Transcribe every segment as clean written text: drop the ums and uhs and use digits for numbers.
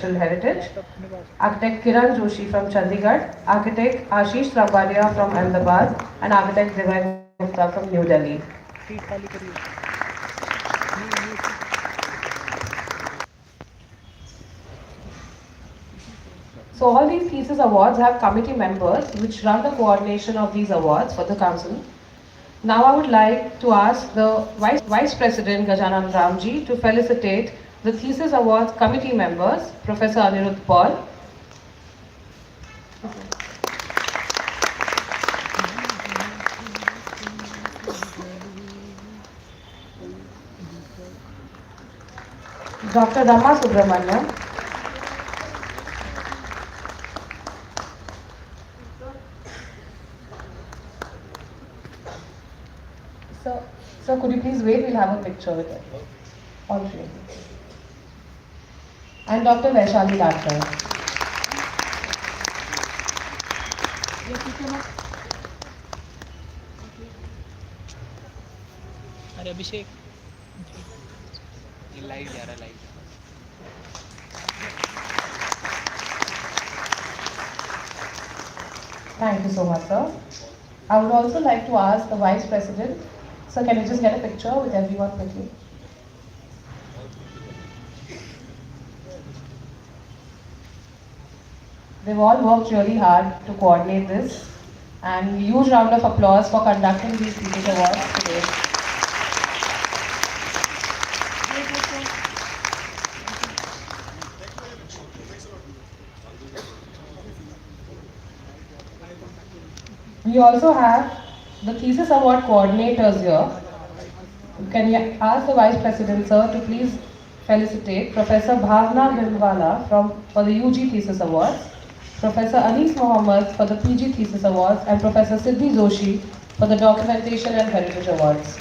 Heritage, Architect Kiran Joshi from Chandigarh, Architect Ashish Trapadia from Ahmedabad, and Architect Divya Gupta from New Delhi. So all these thesis awards have committee members which run the coordination of these awards for the council. Now I would like to ask the Vice President Gajanan Ramji to felicitate the thesis awards committee members, Professor Anirudh Paul, Dr. Rama Subramaniam, Sir, could you please wait? We'll have a picture with it. All three. And Dr. Vaishali Latkar. अरे अभिषेक ये light जा रहा light Thank you so much, sir. I would also like to ask the Vice President. Sir, can you just get a picture with everyone quickly? They've all worked really hard to coordinate this, and huge round of applause for conducting these thesis awards today. We also have the thesis award coordinators here. Can you ask the Vice President, sir, to please felicitate Professor Bhavna Bhimwala for the UG Thesis Awards, Professor Anis Mohammed for the PG Thesis Awards, and Professor Siddhi Joshi for the Documentation and Heritage Awards.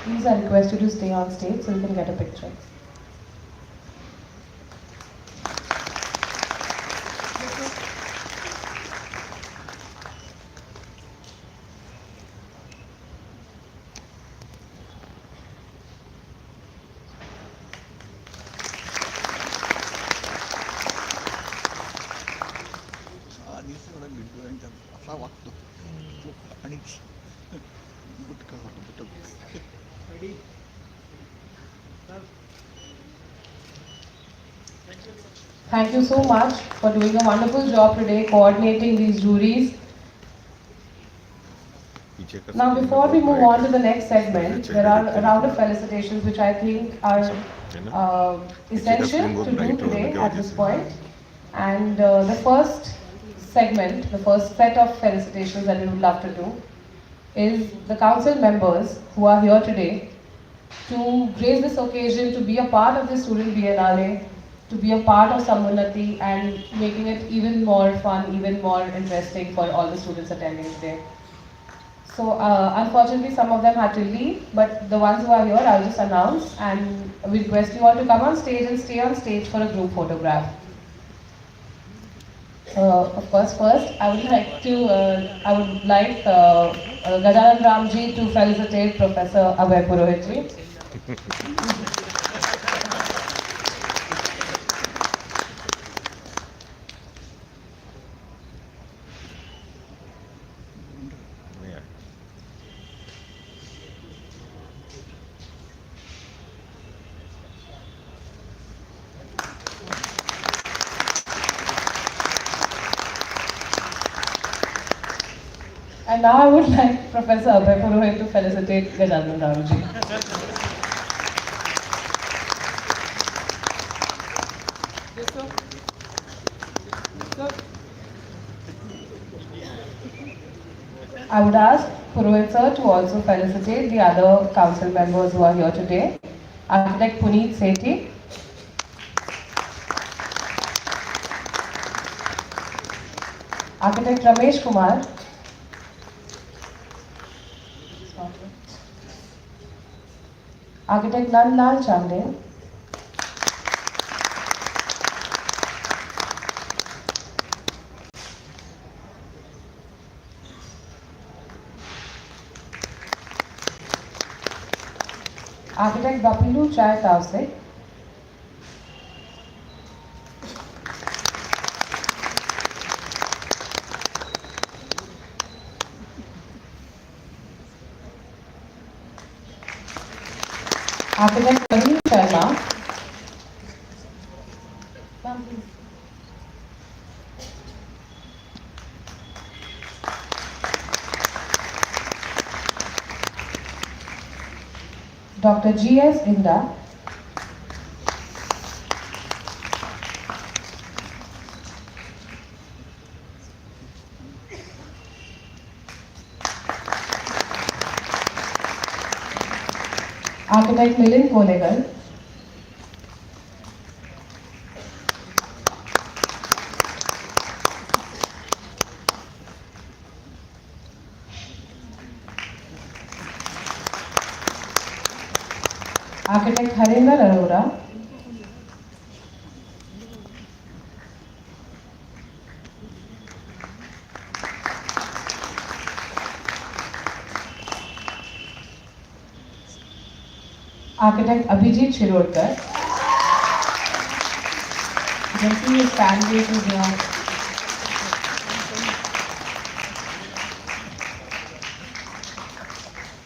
Please, I request you to stay on stage so we can get a picture. Thank you so much for doing a wonderful job today coordinating these juries. Now before we move on to the next segment, there are a round of felicitations which I think are essential to do today at this point. And the first segment, the first set of felicitations that we would love to do is the council members who are here today to grace this occasion, to be a part of the Student Biennale, to be a part of Samunnati and making it even more fun, even more interesting for all the students attending today. So unfortunately some of them had to leave, but the ones who are here I'll just announce, and we request you all to come on stage and stay on stage for a group photograph. Of course, first I would like Gajanan Ramji to felicitate Professor Abhay Purohitji. And now I would like Professor Abhay Purohit to felicitate Gajanan Ramji. I would ask Purohit sir to also felicitate the other council members who are here today. Architect Puneet Sethi, Architect Ramesh Kumar, Architect Nandlal Chandin, Architect Bapilu Chai Tavse. Architect Praveen Sharma. Dr. G.S. Inda. Architect Milind Kolegal. Architect Harinder Arora. Architect Abhijit Shirodkar. You can see his fan base is here.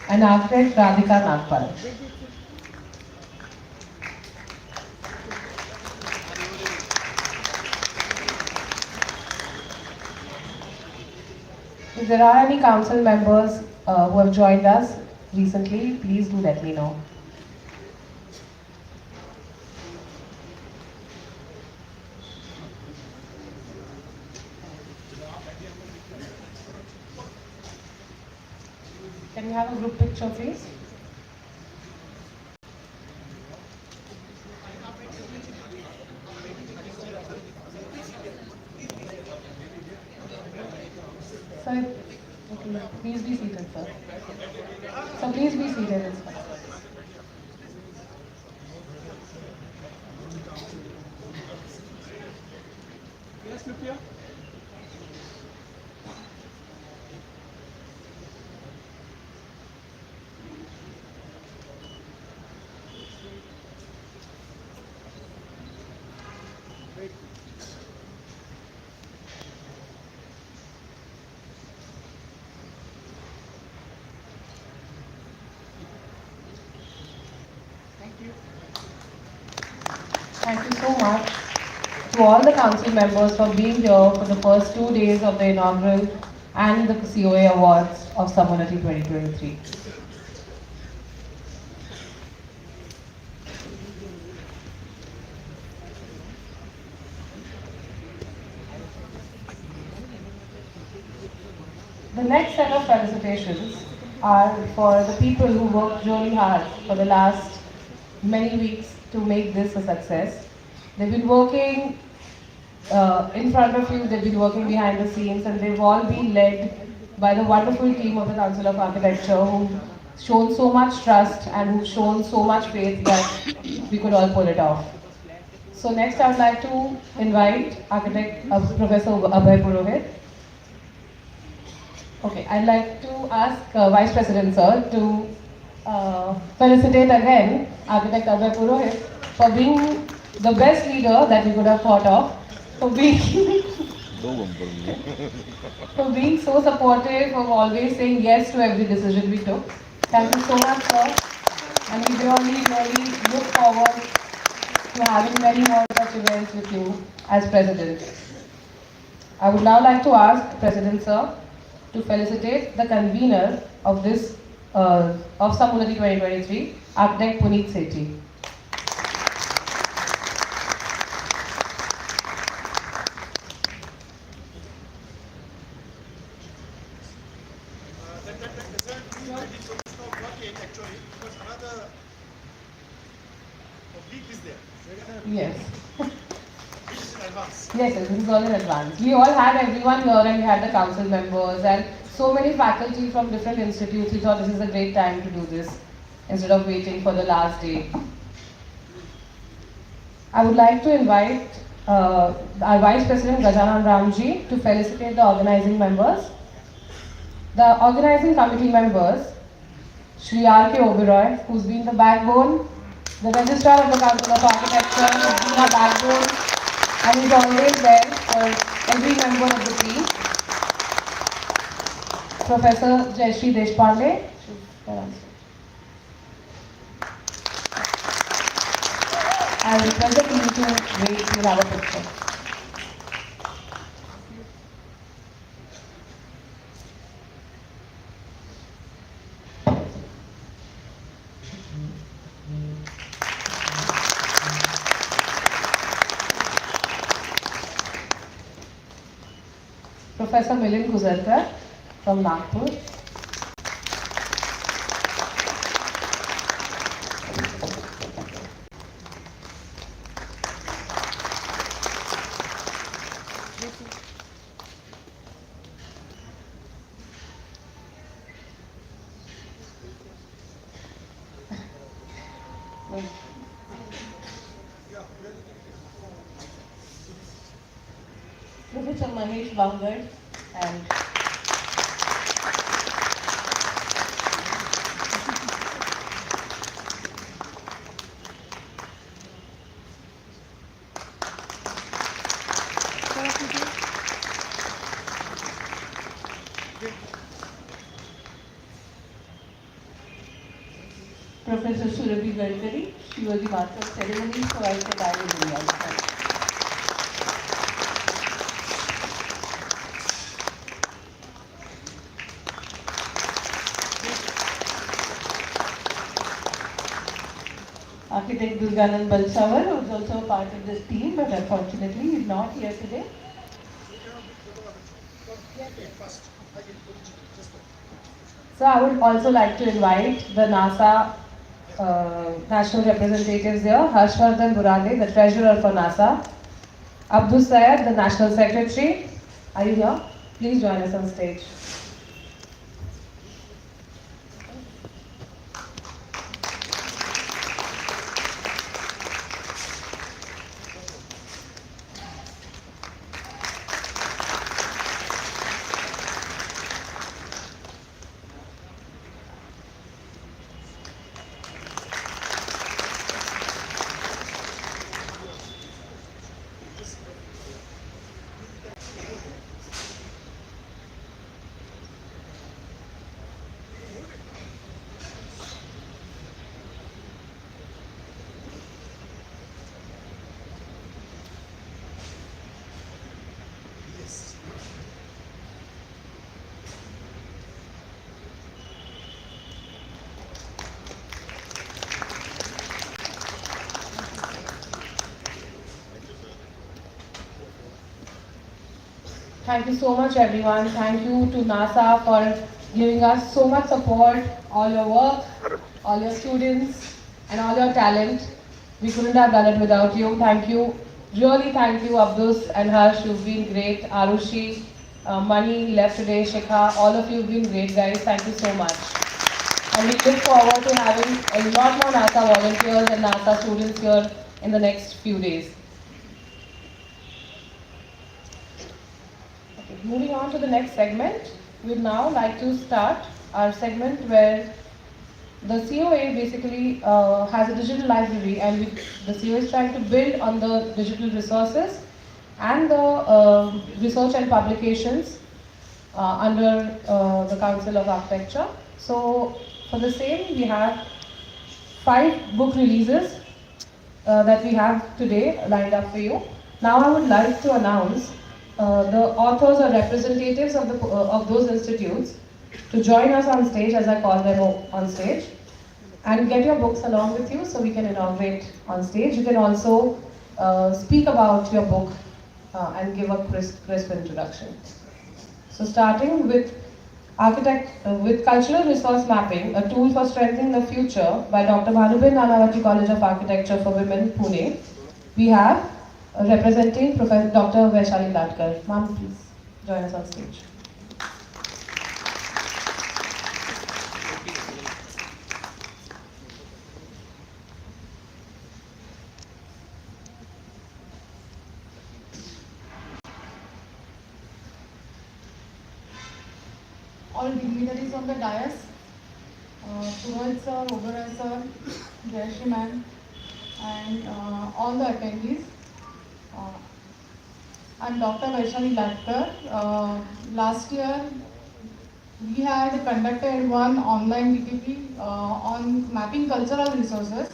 And architect Radhika Nagpal. If there are any council members who have joined us recently, please do let me know. Can we have a group picture, please? Sir, okay, please be seated, sir. So please be seated, it's fine. Yes, Nitya. Thank you so much to all the council members for being here for the first 2 days of the inaugural and the COA Awards of Sammonati 2023. The next set of felicitations are for the people who worked really hard for the last many weeks to make this a success. They've been working in front of you, they've been working behind the scenes, and they've all been led by the wonderful team of the Council of Architecture who've shown so much trust and who've shown so much faith that we could all pull it off. So next I would like to invite Architect Professor Abhay Purohit. Okay, I'd like to ask Vice President Sir to felicitate again Architect Abhay Purohit for being the best leader that we could have thought of, for being for being so supportive, for always saying yes to every decision we took. Thank you so much, sir. And we really look forward to having many more such events with you as President. I would now like to ask President Sir to felicitate the convener of this of Sammonati 2023, Architect Puneet Sethi. Actually, because another week is there. Yes. Which is in advance. Yes, this is all in advance. We all had everyone here and we had the council members and so many faculty from different institutes. We thought this is a great time to do this instead of waiting for the last day. I would like to invite our Vice President Gajanan Ramji to felicitate the organizing members. The organizing committee members Shri R.K. Oberoi, who's been the backbone, the Registrar of the Council of Architecture, who's been our backbone, and he's always there for every member of the team. Professor Jayashree Deshpande. I request the team to wait to have a picture. Professor Milind Guzarkar from Nagpur. Professor Mahesh Bangad and Professor Surabhi Gadkari. She was the master of ceremonies for our Biennale. Architect Durganand Balsavar, who is also a part of this team, but unfortunately is not here today. So I would also like to invite the NASA national representatives here, Harshvardhan Burade, the treasurer for NASA, Abdul Syed, the national secretary. Are you here? Please join us on stage. Thank you so much everyone. Thank you to NASA for giving us so much support, all your work, all your students and all your talent. We couldn't have done it without you. Thank you. Really thank you Abdus and Harsh, you've been great. Arushi, Mani left today, Shikha, all of you have been great guys. Thank you so much. And we look forward to having a lot more NASA volunteers and NASA students here in the next few days. Moving on to the next segment, we'd now like to start our segment where the COA basically has a digital library, and the COA is trying to build on the digital resources and the research and publications under the Council of Architecture. So for the same, we have 5 book releases that we have today lined up for you. Now I would like to announce the authors or representatives of those institutes to join us on stage, as I call them on stage, and get your books along with you so we can inaugurate on stage. You can also speak about your book and give a crisp introduction. So starting with Cultural Resource Mapping, a tool for strengthening the future by Dr. Bhanubhen Nanavati College of Architecture for Women, Pune, we have representing Professor Dr. Vaishali Latkar. Ma'am, please join us on stage. All dignitaries on the dais, Purohit sir, Oberoi sir, Jayashree ma'am, and all the attendees. Uh, I'm Dr. Vaishali Latkar. Last year, we had conducted one online DTP on mapping cultural resources.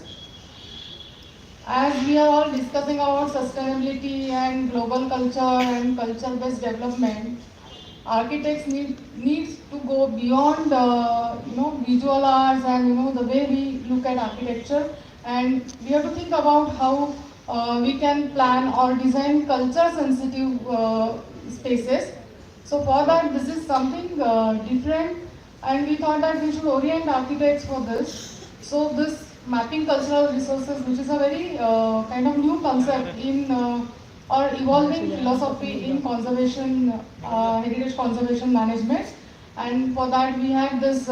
As we are all discussing about sustainability and global culture and culture-based development, architects needs to go beyond visual arts and the way we look at architecture, and we have to think about how we can plan or design culture sensitive spaces. So for that, this is something different, and we thought that we should orient architects for this. So this mapping cultural resources, which is a very kind of new concept in or evolving philosophy in conservation, heritage conservation management. And for that, we had this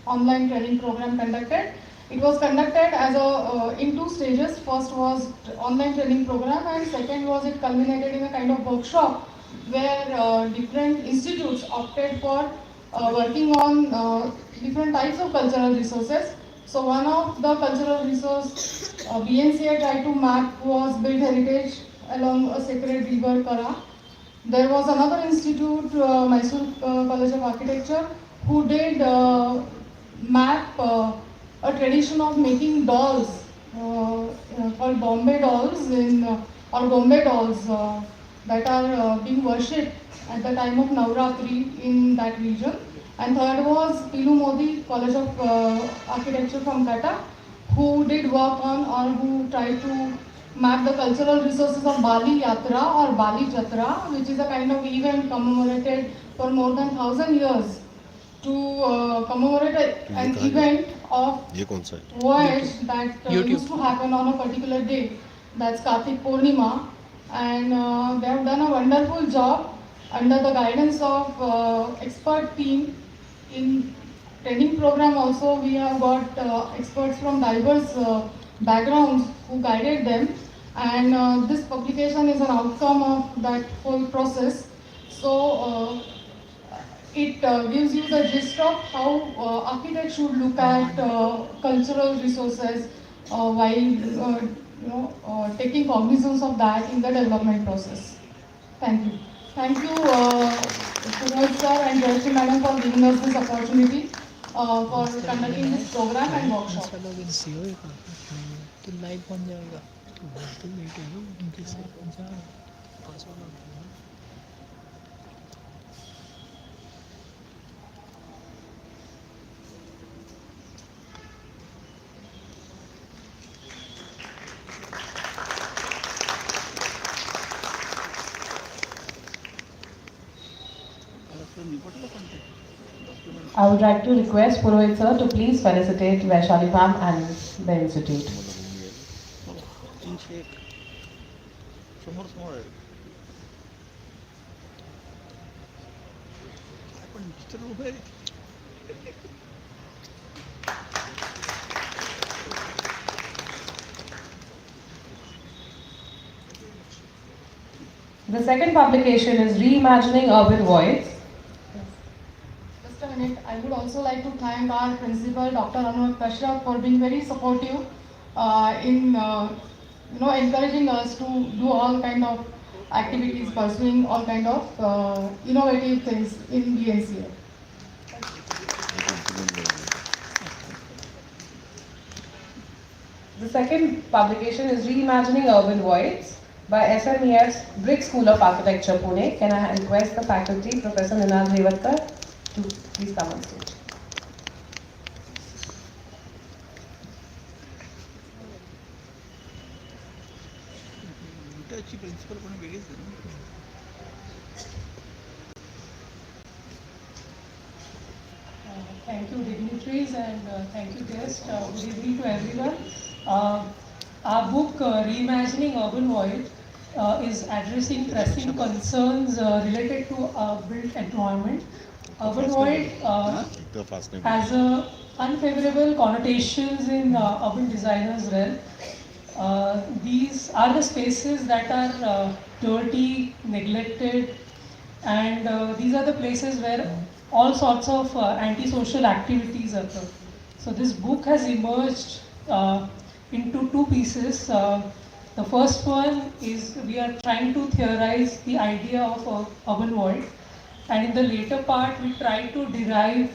online training program conducted. It was conducted as a in two stages. First was online training program, and second was it culminated in a kind of workshop where different institutes opted for working on different types of cultural resources. So one of the cultural resource BNCA tried to map was built heritage along a sacred river Kara. There was another institute, Mysore College of Architecture, who did map a tradition of making dolls called Bombay dolls or Bombay dolls that are being worshipped at the time of Navratri in that region. And third was Pilu Modi College of Architecture from Kata, who did work on or who tried to map the cultural resources of Bali Yatra or Bali Jatra, which is a kind of event commemorated for more than 1,000 years to commemorate an event of voyage that used to happen on a particular day. That's Kartik Purnima, and they have done a wonderful job under the guidance of expert team. In training program also we have got experts from diverse backgrounds who guided them, and this publication is an outcome of that whole process. So it gives you the gist of how architects should look at cultural resources while taking cognizance of that in the development process. Thank you. Thank you, Purohit sir and Jayashree madam for giving us this opportunity for conducting this program and workshop. इसका login सी होएगा तो live बन जाएगा तो wait है उनके से जा password I would like to request Purohit sir to please felicitate Vaishali ma'am and the institute. The second publication is Reimagining Urban Voids. Just a minute. I would also like to thank our principal, Dr. Anurag Kashyap, for being very supportive in encouraging us to do all kind of activities, pursuing all kind of innovative things in BNCA. The second publication is Reimagining Urban Voids by SMES Brick School of Architecture, Pune. Can I request the faculty, Professor Ninad Revatkar, to please come on stage. Thank you, dignitaries, and thank you, guests. Good evening to everyone. Our book, Reimagining Urban Void, is addressing pressing concerns related to built environment. Urban void has unfavorable connotations in urban designers' realm. These are the spaces that are dirty, neglected, and these are the places where all sorts of antisocial activities occur. So this book has emerged into two pieces. The first one is we are trying to theorize the idea of a urban void, and in the later part we try to derive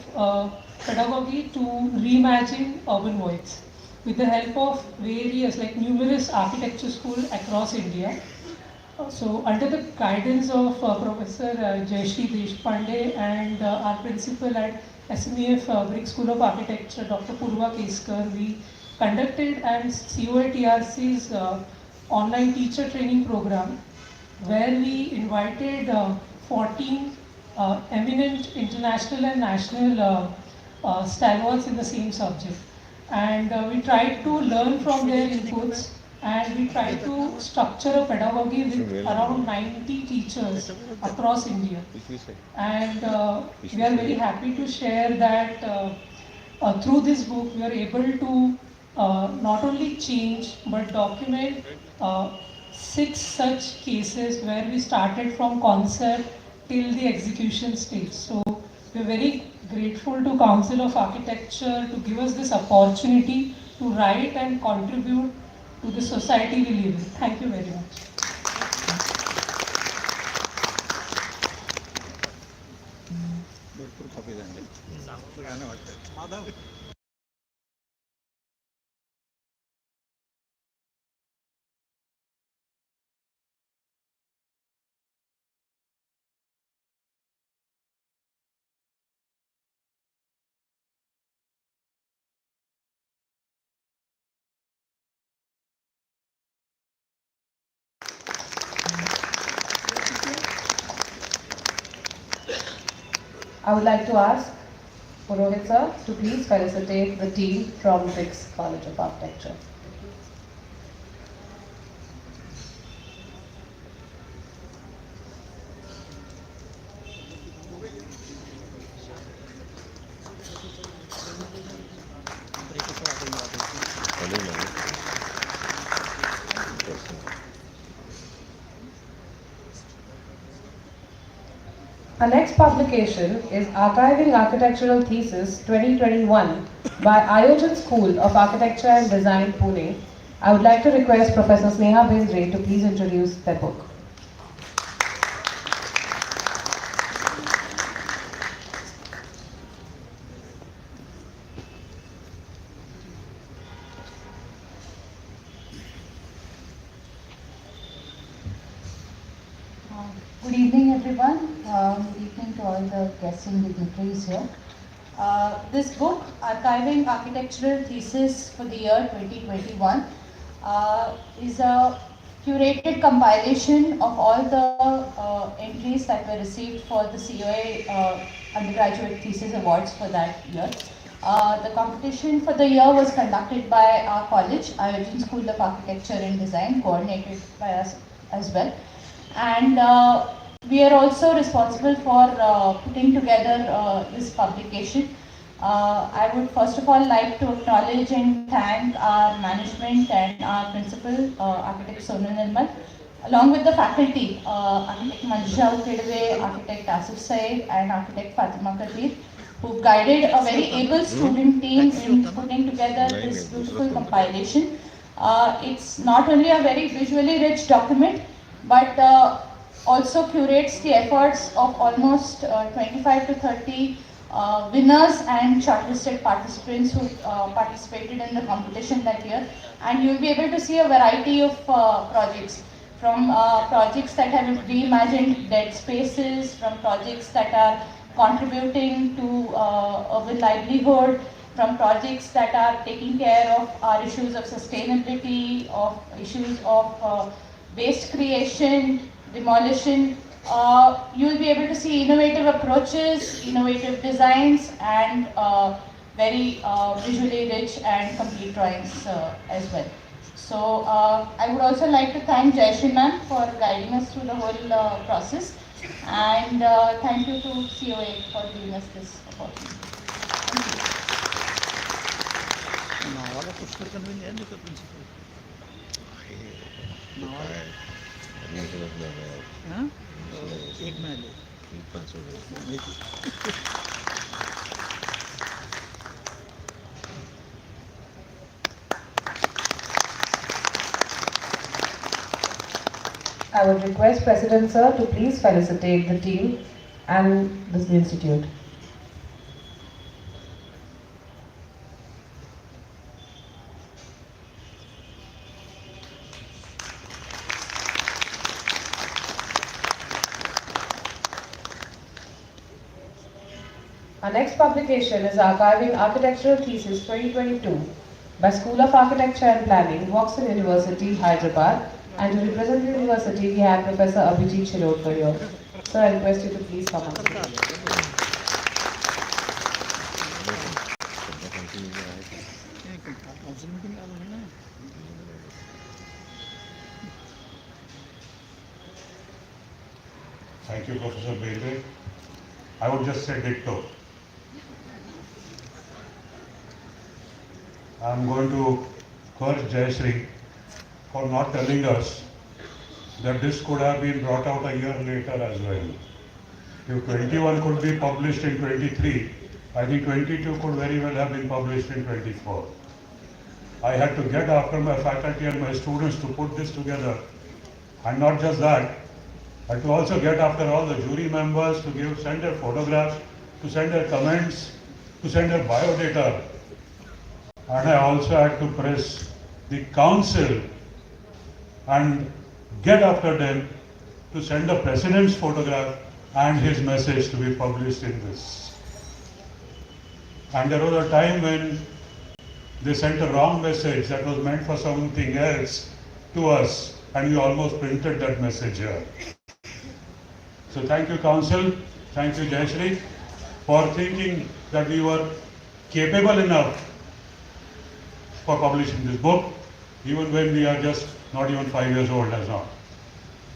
pedagogy to reimagine urban voids with the help of various, like numerous architecture schools across India. So, under the guidance of Professor Jayashree Deshpande and our principal at SMEF Brick School of Architecture, Dr. Purva Keskar, we conducted an COA-TRC's online teacher training program where we invited 14 eminent international and national stalwarts in the same subject. And we tried to learn from their inputs, and we tried to structure a pedagogy with around 90 teachers across India. And we are very happy to share that through this book we are able to not only change but document 6 such cases where we started from concept till the execution stage. So we are very grateful to Council of Architecture to give us this opportunity to write and contribute to the society we live in. Thank you very much. भरपूर copy झाले गाणं वाटतं Madhav I would like to ask Purohit sir to please felicitate the team from BRICS College of Architecture. Our next publication is Archiving Architectural Thesis 2021 by Ayojan School of Architecture and Design, Pune. I would like to request Professor Sneha Bendre to please introduce their book. Good evening, everyone. Good evening to all the guests and dignitaries here. This book, Archiving Architectural Thesis for the year 2021, is a curated compilation of all the entries that were received for the COA undergraduate thesis awards for that year. The competition for the year was conducted by our college, Ayojan School of Architecture and Design, coordinated by us as well. And we are also responsible for putting together this publication. I would first of all like to acknowledge and thank our management and our principal, Architect Sonal Nirmal, along with the faculty, Architect Manjusha Ukkedve, Architect Asif Said, and Architect Fatima Kadir, who guided a very able student team in putting together this beautiful compilation. It's not only a very visually rich document, but also curates the efforts of almost 25 to 30 winners and shortlisted participants who participated in the competition that year. And you'll be able to see a variety of projects, from projects that have reimagined dead spaces, from projects that are contributing to urban livelihood, from projects that are taking care of our issues of sustainability, of issues of waste creation, demolition. You'll be able to see innovative approaches, innovative designs, and very visually rich and complete drawings as well. So I would also like to thank Jayashree ma'am for guiding us through the whole process, and thank you to COA for giving us this opportunity. Thank you. नावाला Pushkar conveyance आहे ना का principal नावाला हां एक मिळाले I would request President Sir to please felicitate the team and this institute. Our next publication is Archiving Architectural Thesis 2022 by School of Architecture and Planning, Vauxhall University, Hyderabad. And to represent the university, we have Professor Abhijit Shirodkar here. Sir, I request you to please come on stage. Thank you, Professor Bele. I would just say ditto. I'm going to curse Jayashree for not telling us that this could have been brought out a year later as well. If 21 could be published in 23, I think 22 could very well have been published in 24. I had to get after my faculty and my students to put this together. And not just that, I had to also get after all the jury members to send their photographs, to send their comments, to send their biodata. And I also had to press the council and get after them to send the president's photograph and his message to be published in this. And there was a time when they sent a wrong message that was meant for something else to us, and we almost printed that message here. So thank you, council, thank you, Jayashree, for thinking that we were capable enough for publishing this book, even when we are just not even 5 years old as now.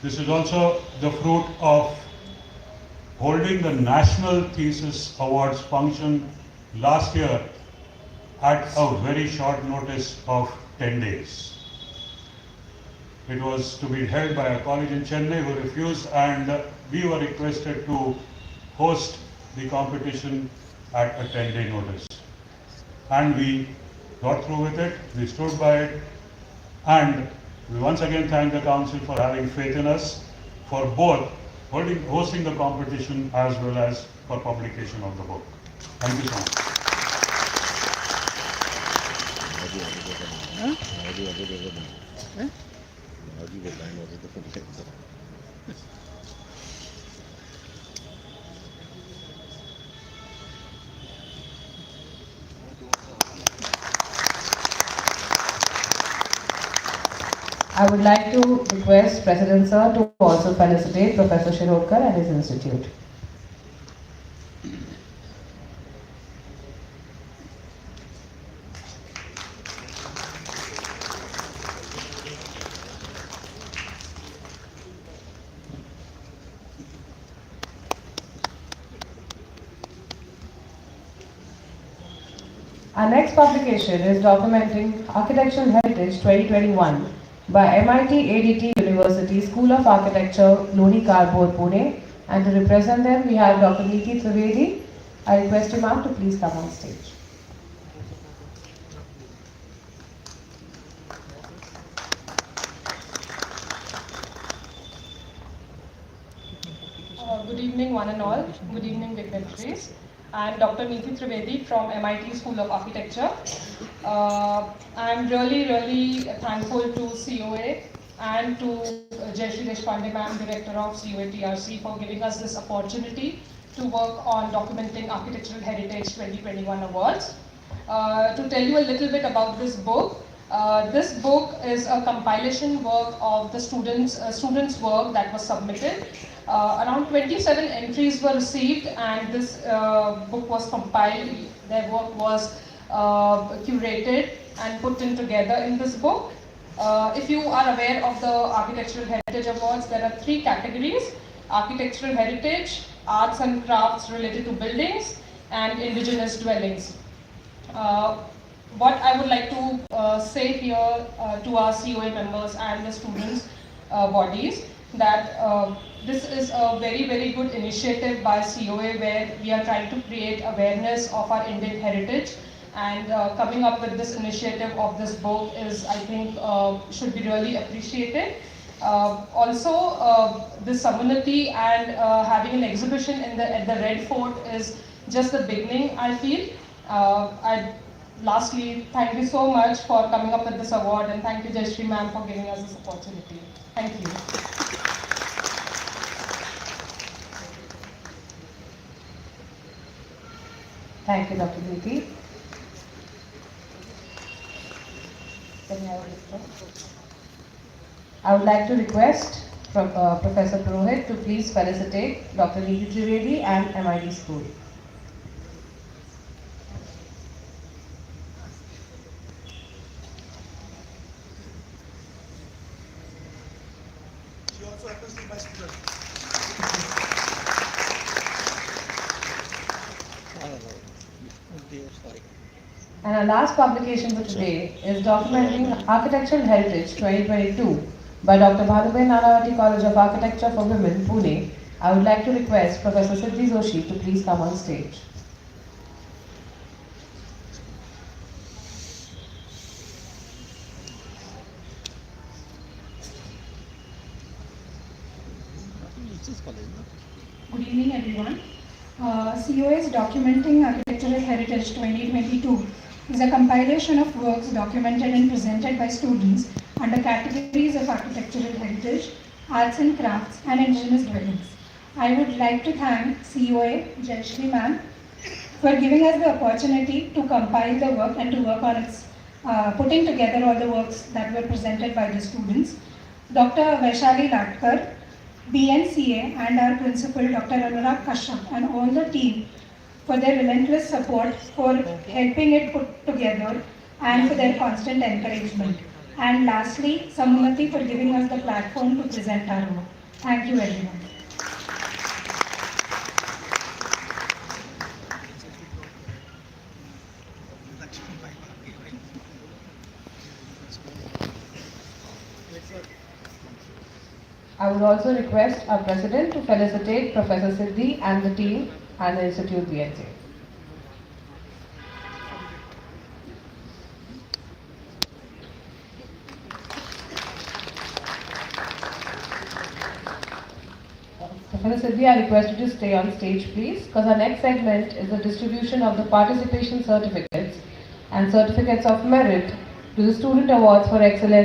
This is also the fruit of holding the National Thesis Awards function last year at a very short notice of 10 days. It was to be held by a college in Chennai who refused, and we were requested to host the competition at a 10-day notice. And we got through with it, we stood by it, and we once again thank the council for having faith in us for both hosting the competition as well as for publication of the book. Thank you so much. I would like to request President Sir to also felicitate Professor Shirodkar and his institute. Our next publication is documenting Architectural Heritage 2021 by MIT ADT University School of Architecture, Lodi Karbor, Pune. And to represent them, we have Dr. Neeti Trivedi. I request you, ma'am, to please come on stage. Good evening, one and all. Good evening, dignitaries. I'm Dr. Neeti Trivedi from MIT School of Architecture. I'm really thankful to COA and to Jayashree Deshpande ma'am, Director of COA TRC, for giving us this opportunity to work on documenting Architectural Heritage 2021 Awards. To tell you a little bit about this book is a compilation work of the students' work that was submitted. Around 27 entries were received, and this book was compiled. Their work was curated and put in together in this book. If you are aware of the Architectural Heritage Awards, there are 3 categories: Architectural Heritage, Arts and Crafts related to buildings, and Indigenous dwellings. What I would like to say here to our COA members and the students' bodies, that this is a very good initiative by COA, where we are trying to create awareness of our Indian heritage, and coming up with this initiative of this book is, I think, should be really appreciated. This Samunati and having an exhibition at the Red Fort is just the beginning, I feel. Lastly, thank you so much for coming up with this award, and thank you, Jayashree ma'am, for giving us this opportunity. Thank you. Thank you, Dr. Preeti. I would like to request Professor Purohit to please felicitate Dr. Neeti Trivedi and MIT School. She also happens to be my student. Sorry. And our last publication for today is Documenting Architectural Heritage 2022 by Dr. Bhanubhen Nanavati College of Architecture for Women, Pune. I would like to request Professor Siddhi Joshi to please come on stage. Good evening, everyone. COA's Documenting Architectural Heritage 2022 is a compilation of works documented and presented by students under categories of architectural heritage, arts and crafts, and indigenous dwellings. I would like to thank COA, Jayashree ma'am, for giving us the opportunity to compile the work and to work on its putting together all the works that were presented by the students. Dr. Vaishali Latkar, BNCA, and our principal, Dr. Anurag Kashyap, and all the team for their relentless support, for helping it put together, and for their constant encouragement. And lastly, Samunati for giving us the platform to present our work. Thank you, everyone. I would also request our President to felicitate Professor Siddhi and the team and the Institute BNCA. Professor Siddhi, I request you to stay on stage, please, because our next segment is the distribution of the participation certificates and certificates of merit to the Student Awards for Excellence